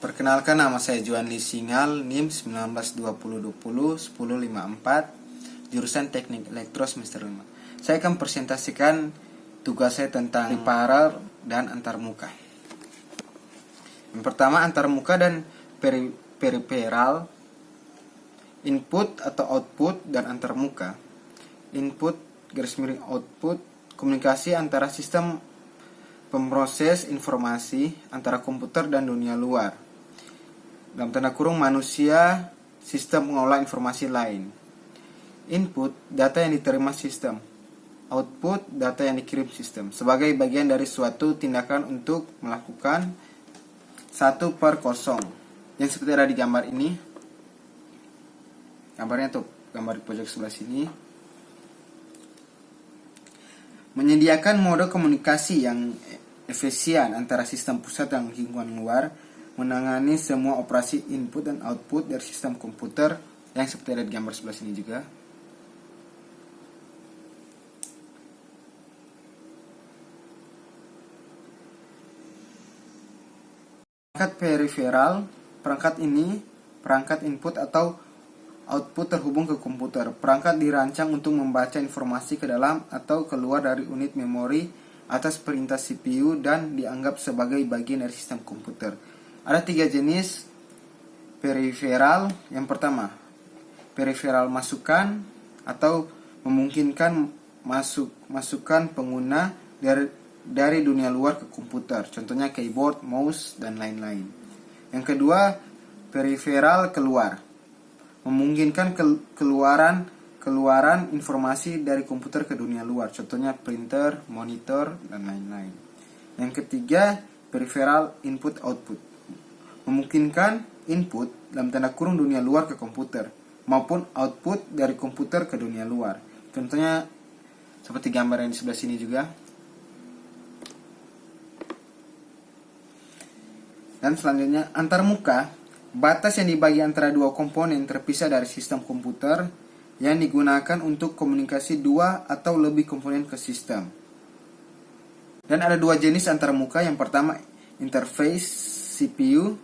Perkenalkan, nama saya Juanli Singal, NIM 1920201054, jurusan Teknik Elektro semester 5. Saya akan presentasikan tugas saya tentang paralel dan antarmuka. Yang pertama, antarmuka dan periferal, input atau output dan antarmuka. Input _ output, komunikasi antara sistem pemroses informasi antara komputer dan dunia luar. Dalam tanda kurung manusia, sistem mengolah informasi lain. Input, data yang diterima sistem. Output, data yang dikirim sistem. Sebagai bagian dari suatu tindakan untuk melakukan 1/0. Yang seperti ada di gambar ini. Gambarnya tuh, gambar di pojok sebelah sini. Menyediakan mode komunikasi yang efisien antara sistem pusat dan lingkungan luar, menangani semua operasi input dan output dari sistem komputer yang seperti ada di gambar sebelah sini juga. Perangkat periferal, perangkat ini perangkat input atau output terhubung ke komputer. Perangkat dirancang untuk membaca informasi ke dalam atau keluar dari unit memori atas perintah CPU dan dianggap sebagai bagian dari sistem komputer. Ada 3 jenis periferal. Yang pertama, periferal masukan atau memungkinkan masukan pengguna dari dunia luar ke komputer. Contohnya keyboard, mouse, dan lain-lain. Yang kedua, periferal keluar. Memungkinkan keluaran informasi dari komputer ke dunia luar. Contohnya printer, monitor, dan lain-lain. Yang ketiga, periferal input-output. Memungkinkan input dalam tanda kurung dunia luar ke komputer maupun output dari komputer ke dunia luar. Contohnya seperti gambar yang di sebelah sini juga. Dan selanjutnya antarmuka, batas yang dibagi antara dua komponen terpisah dari sistem komputer yang digunakan untuk komunikasi dua atau lebih komponen ke sistem. Dan ada 2 jenis antarmuka. Yang pertama, interface CPU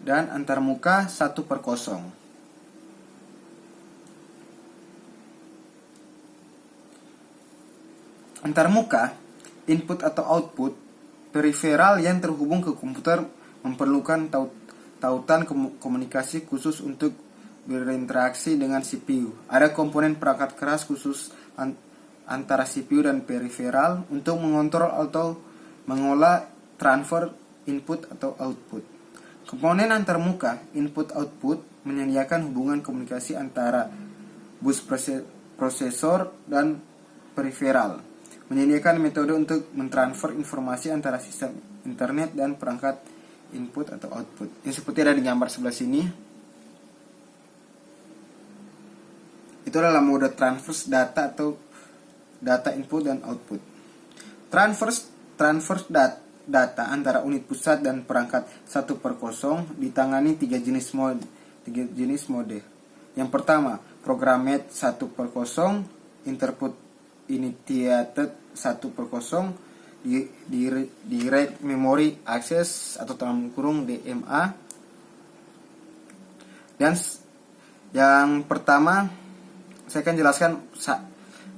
dan antarmuka 1/0. Antarmuka, input atau output, periferal yang terhubung ke komputer memerlukan tautan komunikasi khusus untuk berinteraksi dengan CPU. Ada komponen perangkat keras khusus antara CPU dan periferal untuk mengontrol atau mengolah transfer input atau output. Komponen antarmuka, input-output, menyediakan hubungan komunikasi antara bus prosesor dan periferal. Menyediakan metode untuk mentransfer informasi antara sistem internet dan perangkat input atau output. Yang seperti ada di gambar sebelah sini. Itu adalah mode transfer data atau data input dan output. Transfer data antara unit pusat dan perangkat 1/0 ditangani 3 jenis mode. Yang pertama, programmed 1/0, interpret initiated 1/0, direct memory access atau dalam kurung DMA. Dan yang pertama, saya akan jelaskan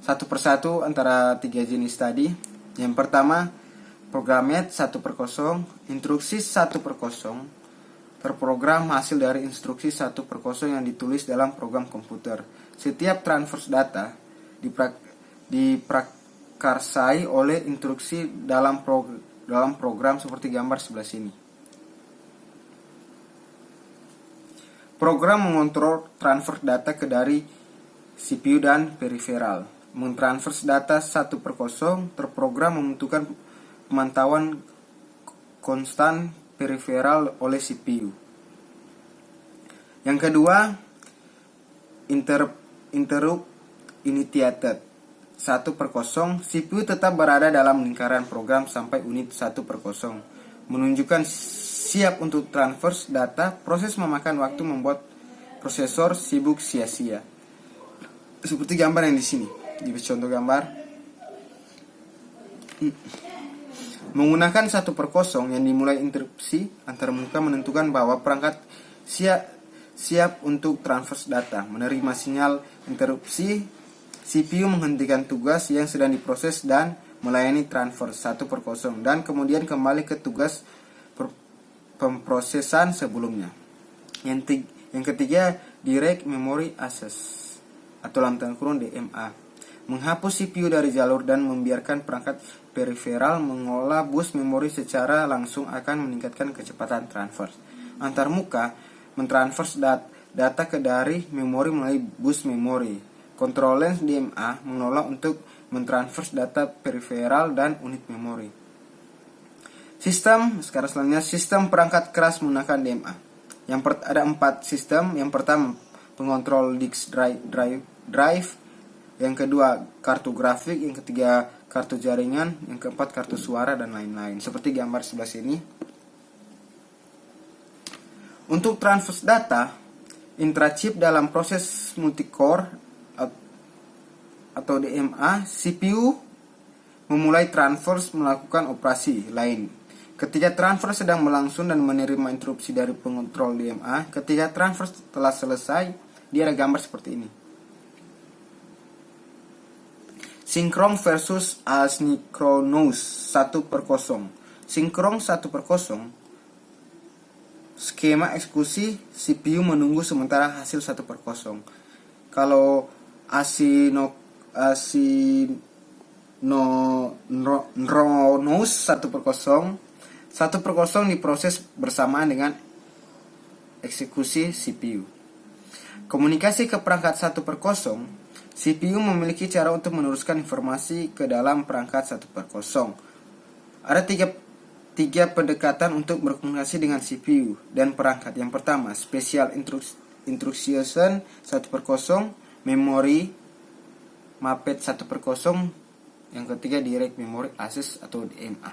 satu persatu antara 3 jenis tadi. Yang pertama, programmed 1/0, instruksi 1/0, terprogram hasil dari instruksi 1/0 yang ditulis dalam program komputer. Setiap transfer data diprakarsai oleh instruksi dalam program seperti gambar sebelah sini. Program mengontrol transfer data ke dari CPU dan periferal. Mentransfer data 1/0, terprogram membutuhkan pemantauan konstan periferal oleh CPU. Yang kedua, interrupt initiated 1/0, CPU tetap berada dalam lingkaran program sampai unit 1/0 menunjukkan siap untuk transfer data. Proses memakan waktu membuat prosesor sibuk sia-sia. Seperti gambar yang di sini. Di contoh gambar. Menggunakan 1/0 yang dimulai interupsi antarmuka menentukan bahwa perangkat siap untuk transfer data. Menerima sinyal interupsi, CPU menghentikan tugas yang sedang diproses dan melayani transfer 1/0 dan kemudian kembali ke tugas pemrosesan sebelumnya. Yang ketiga, Direct Memory Access atau dalam tanda kurung DMA. Menghapus CPU dari jalur dan membiarkan perangkat periferal mengolah bus memori secara langsung akan meningkatkan kecepatan transfer. Antarmuka mentransfer data ke dari memori melalui bus memori. Control Lens DMA mengelola untuk mentransfer data periferal dan unit memori. Sekarang selanjutnya sistem perangkat keras menggunakan DMA. Ada 4 sistem. Yang pertama pengontrol disk drive, yang kedua kartu grafik, yang ketiga kartu jaringan, yang keempat kartu suara dan lain-lain. Seperti gambar sebelah sini. Untuk transfer data intrachip dalam proses multicore atau DMA, CPU memulai transfer melakukan operasi lain. Ketika transfer sedang berlangsung dan menerima interupsi dari pengontrol DMA, ketika transfer telah selesai, dia ada gambar seperti ini. Sinkron versus asynchronous 1/0. Sinkron 1/0, skema eksekusi CPU menunggu sementara hasil 1/0. Kalau asynchronous 1/0 diproses bersamaan dengan eksekusi CPU. Komunikasi ke perangkat 1/0, CPU memiliki cara untuk meneruskan informasi ke dalam perangkat 1/0. Ada tiga pendekatan untuk berkomunikasi dengan CPU dan perangkat. Yang pertama, Special Instruction 1/0, Memory Mapped 1/0, yang ketiga Direct Memory Access atau DMA.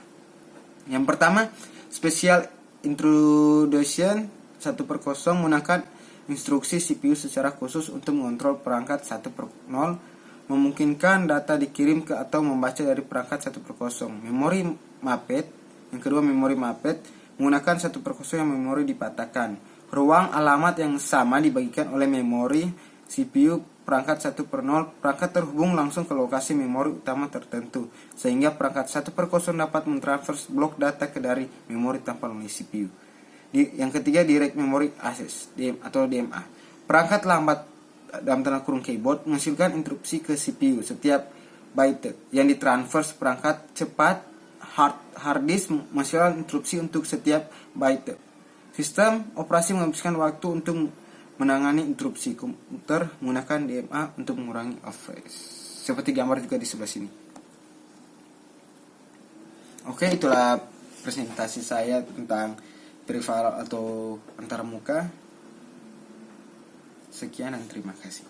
Yang pertama, Special Introduction 1/0 menggunakan instruksi CPU secara khusus untuk mengontrol perangkat 1/0, memungkinkan data dikirim ke atau membaca dari perangkat 1/0. Memory Mapped, yang kedua Memory Mapped, menggunakan 1/0 yang memori dipatahkan. Ruang alamat yang sama dibagikan oleh memori CPU perangkat 1/0, perangkat terhubung langsung ke lokasi memori utama tertentu, sehingga perangkat 1/0 dapat mentransfer blok data ke dari memori tanpa melalui CPU. Yang ketiga Direct Memory Access atau DMA. Perangkat lambat dalam tanda kurung keyboard menghasilkan interupsi ke CPU setiap byte yang ditransfer. Perangkat cepat hard disk menghasilkan interupsi untuk setiap byte. Sistem operasi menghabiskan waktu untuk menangani interupsi. Komputer menggunakan DMA untuk mengurangi overhead. Seperti gambar juga di sebelah sini. Oke, itulah presentasi saya tentang periferal atau antarmuka. Sekian dan terima kasih.